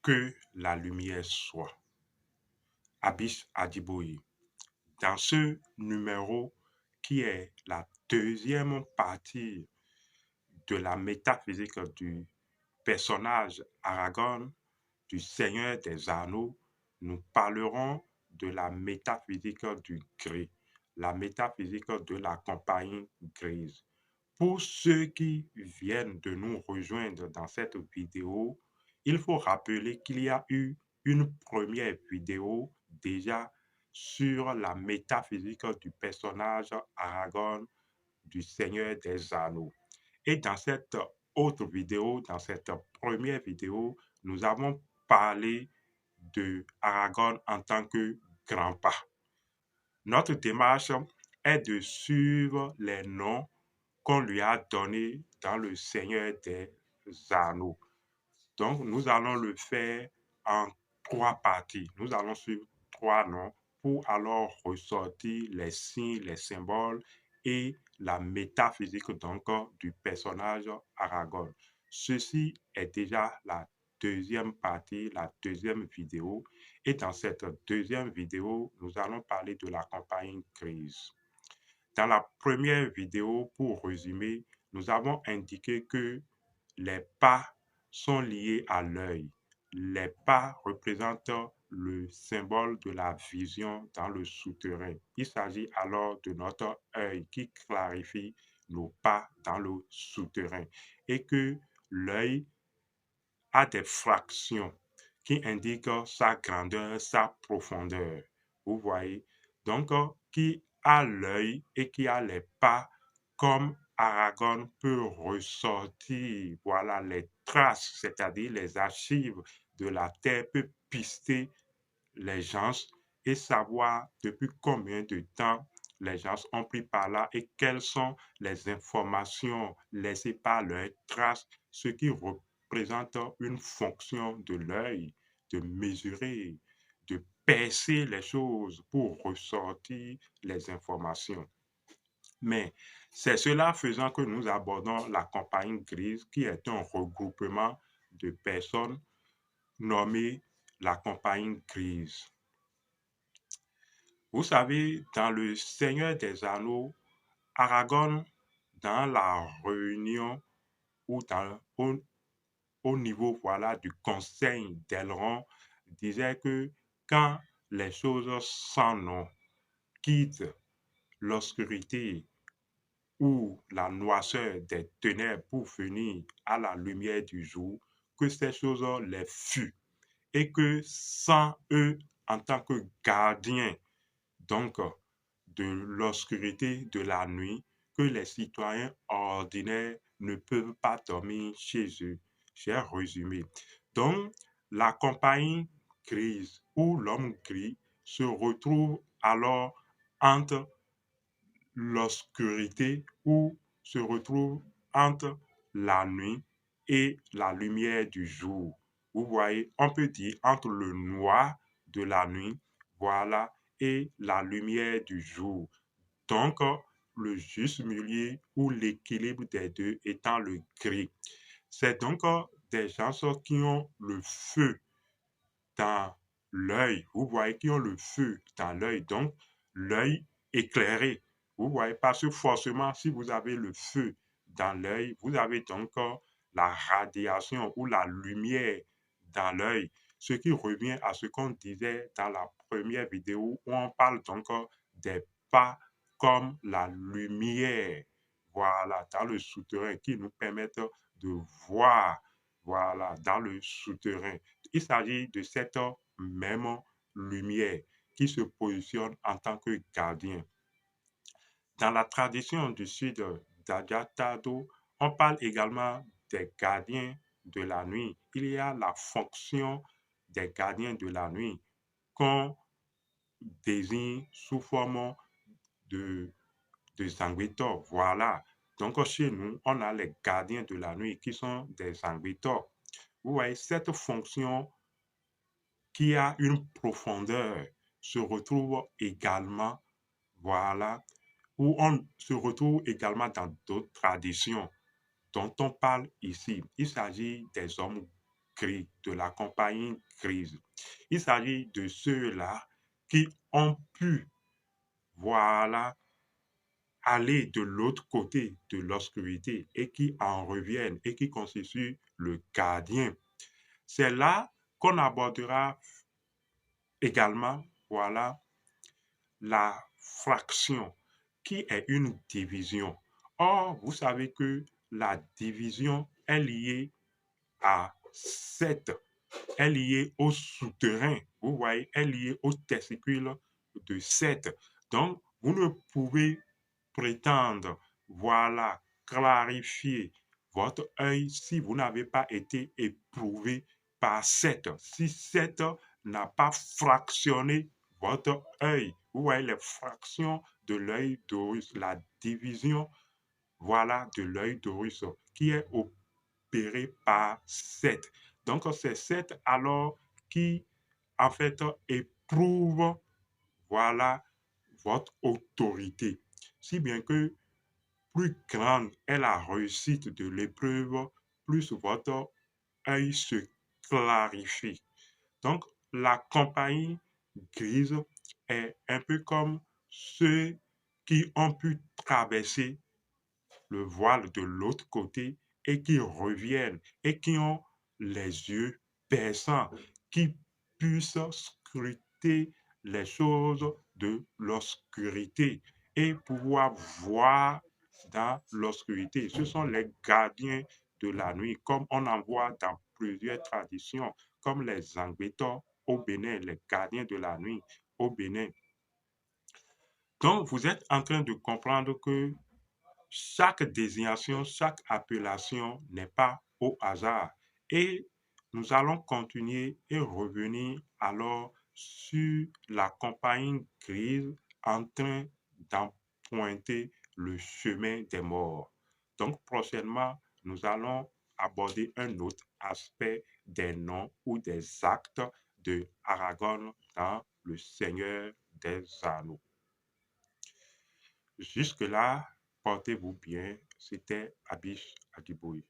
que la lumière soit. Abish Adiboye. Dans ce numéro qui est la deuxième partie de la métaphysique du personnage Aragorn, du Seigneur des Anneaux, nous parlerons de la métaphysique du gris, la métaphysique de la compagnie grise. Pour ceux qui viennent de nous rejoindre dans cette vidéo, il faut rappeler qu'il y a eu une première vidéo déjà sur la métaphysique du personnage Aragorn du Seigneur des Anneaux. Et dans cette autre vidéo, dans cette première vidéo, nous avons parlé de Aragorn en tant que grand-pas. Notre démarche est de suivre les noms qu'on lui a donnés dans le Seigneur des Anneaux. Donc, nous allons le faire en trois parties. Nous allons suivre trois noms pour alors ressortir les signes, les symboles et la métaphysique donc du personnage Aragorn. Ceci est déjà la deuxième partie, la deuxième vidéo. Et dans cette deuxième vidéo, nous allons parler de la compagnie grise. Dans la première vidéo, pour résumer, nous avons indiqué que les pas sont liés à l'œil. Les pas représentent le symbole de la vision dans le souterrain. Il s'agit alors de notre œil qui clarifie nos pas dans le souterrain et que l'œil a des fractions qui indiquent sa grandeur, sa profondeur. Vous voyez? Donc, qui a l'œil et qui a les pas, comme Aragorn peut ressortir, voilà, les traces, c'est-à-dire les archives de la terre, peut pister les gens et savoir depuis combien de temps les gens ont pris par là et quelles sont les informations laissées par leurs traces, ce qui représente une fonction de l'œil, de mesurer, de percer les choses pour ressortir les informations. Mais c'est cela faisant que nous abordons la compagnie grise, qui est un regroupement de personnes nommées la compagnie grise. Vous savez, dans le Seigneur des Anneaux, Aragorn, dans la réunion ou au niveau voilà, du conseil d'Elrond, disait que quand les choses sans nom quittent l'obscurité ou la noirceur des ténèbres pour venir à la lumière du jour, que ces choses les fuient et que sans eux, en tant que gardiens, donc de l'obscurité de la nuit, que les citoyens ordinaires ne peuvent pas dormir chez eux. J'ai résumé. Donc, la compagnie grise ou l'homme gris se retrouve alors entre l'obscurité ou se retrouve entre la nuit et la lumière du jour. Vous voyez, on peut dire entre le noir de la nuit, voilà, et la lumière du jour. Donc, le juste milieu ou l'équilibre des deux étant le gris. C'est donc des gens qui ont le feu dans l'œil. Vous voyez, qui ont le feu dans l'œil. Donc, l'œil éclairé. Vous voyez, parce que forcément, si vous avez le feu dans l'œil, vous avez donc la radiation ou la lumière dans l'œil. Ce qui revient à ce qu'on disait dans la première vidéo où on parle donc des pas comme la lumière, voilà, dans le souterrain qui nous permettent de voir, voilà, dans le souterrain. Il s'agit de cette même lumière qui se positionne en tant que gardien. Dans la tradition du sud d'Agatado, on parle également des gardiens de la nuit. Il y a la fonction des gardiens de la nuit qu'on désigne sous forme de, de sanguitor. Voilà. Donc chez nous, on a les gardiens de la nuit qui sont des sanguitors. Vous voyez, cette fonction qui a une profondeur se retrouve également, voilà, où on se retrouve également dans d'autres traditions dont on parle ici. Il s'agit des hommes gris, de la compagnie grise. Il s'agit de ceux-là qui ont pu, voilà, aller de l'autre côté de l'obscurité et qui en reviennent et qui constituent le gardien. C'est là qu'on abordera également, voilà, la fraction, qui est une division. Or, vous savez que la division est liée à 7, est liée au souterrain, vous voyez, est liée au testicule de 7. Donc, vous ne pouvez prétendre, voilà, clarifier votre œil si vous n'avez pas été éprouvé par 7. Si 7 n'a pas fractionné votre œil, vous voyez les fractions de l'œil d'Horus, la division, voilà, de l'œil d'Horus qui est opérée par 7. Donc, c'est 7 alors qui, en fait, éprouve, voilà, votre autorité. Si bien que plus grande est la réussite de l'épreuve, plus votre œil se clarifie. Donc, la compagnie grise est un peu comme ceux qui ont pu traverser le voile de l'autre côté et qui reviennent et qui ont les yeux perçants, qui puissent scruter les choses de l'obscurité et pouvoir voir dans l'obscurité. Ce sont les gardiens de la nuit, comme on en voit dans plusieurs traditions, comme les Angbétors au Bénin, les gardiens de la nuit au Bénin. Donc, vous êtes en train de comprendre que chaque désignation, chaque appellation n'est pas au hasard. Et nous allons continuer et revenir alors sur la compagnie grise en train d'emprunter le chemin des morts. Donc prochainement, nous allons aborder un autre aspect des noms ou des actes de Aragorn dans Le Seigneur des Anneaux. Jusque-là, portez-vous bien. C'était Abish Adiboui.